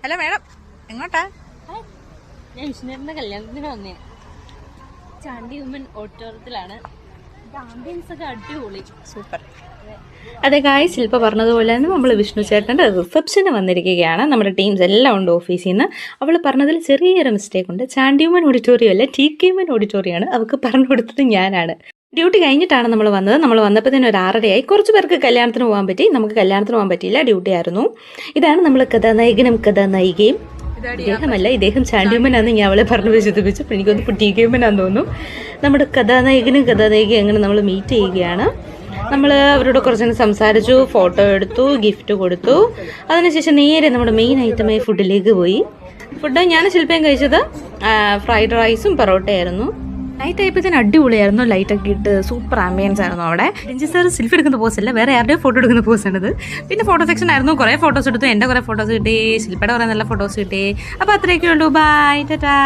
Hello madam, എങ്ങോട്ടാ? ഞാൻ വിഷ്ണുവിന്റെ കല്യാണത്തിന് വന്നേ. ചാണ്ടി ഉമ്മൻ ഓഡിറ്റോറിയത്തിലാണ്. ആംബിയൻസ് ഒക്കെ അടിപൊളി, സൂപ്പർ. അതെ ഗായ്സ്, ശില്പ പറഞ്ഞതുപോലെ തന്നെ നമ്മൾ വിഷ്ണു ചേട്ടൻ്റെ റിസപ്ഷന് വന്നിരിക്കുകയാണ്. നമ്മുടെ ടീംസ് എല്ലാം ഉണ്ട് ഓഫീസിൽ നിന്ന്. അവൾ പറഞ്ഞതിൽ ചെറിയൊരു മിസ്റ്റേക്ക് ഉണ്ട്. ചാണ്ടിയുമ്മൻ ഓഡിറ്റോറിയം അല്ല, TK ഓഡിറ്റോറിയമാണ്. അവൾക്ക് പറഞ്ഞു കൊടുത്തത് ഞാനാണ്. ഡ്യൂട്ടി കഴിഞ്ഞിട്ടാണ് നമ്മൾ വന്നത്. നമ്മൾ വന്നപ്പോൾ തന്നെ ഒരു 6:30 കുറച്ച് പേർക്ക് കല്യാണത്തിന് പോകാൻ പറ്റി, നമുക്ക് കല്യാണത്തിന് പോകാൻ പറ്റിയില്ല, ഡ്യൂട്ടി ആയിരുന്നു. ഇതാണ് നമ്മൾ കഥാനായകനും കഥാനായികയും. ഇദ്ദേഹമല്ല, ഇദ്ദേഹം ചാണ്ടിയുമ്മനാന്ന് ഞാൻ അവളെ പറഞ്ഞു വിശദിപ്പിച്ചു. അപ്പോൾ എനിക്കൊന്ന് TK തോന്നുന്നു. നമ്മുടെ കഥാനായകനും കഥാനായികയും അങ്ങനെ നമ്മൾ മീറ്റ് ചെയ്യുകയാണ്. നമ്മൾ അവരോട് കുറച്ച് സംസാരിച്ചു, ഫോട്ടോ എടുത്തു, ഗിഫ്റ്റ് കൊടുത്തു. അതിനുശേഷം നേരെ നമ്മുടെ മെയിൻ ഐറ്റമായ ഫുഡിലേക്ക് പോയി. ഫുഡ് ഞാൻ ശില്പയും കഴിച്ചത് ഫ്രൈഡ് റൈസും പൊറോട്ടയായിരുന്നു. നൈറ്റ് ആയപ്പോഴത്തേന് അടിപൊളിയായിരുന്നു. ലൈറ്റൊക്കെ ഇട്ട് സൂപ്പർ ആംബിയൻസ് ആയിരുന്നു അവിടെ. രഞ്ജി സാർ സെൽഫി എടുക്കുന്ന പോസ് അല്ല, വേറെ ആരുടെയും ഫോട്ടോ എടുക്കുന്ന പോസാണിത്. പിന്നെ ഫോട്ടോ സെക്ഷൻ ആയിരുന്നു. കുറേ ഫോട്ടോസ് എടുത്തു. എൻ്റെ കുറേ ഫോട്ടോസ് കിട്ടി, ശില്പയുടെ കുറേ നല്ല ഫോട്ടോസ് കിട്ടി. അപ്പോൾ അത്രയൊക്കെ ഉള്ളൂ. ബൈ, ടാറ്റാ.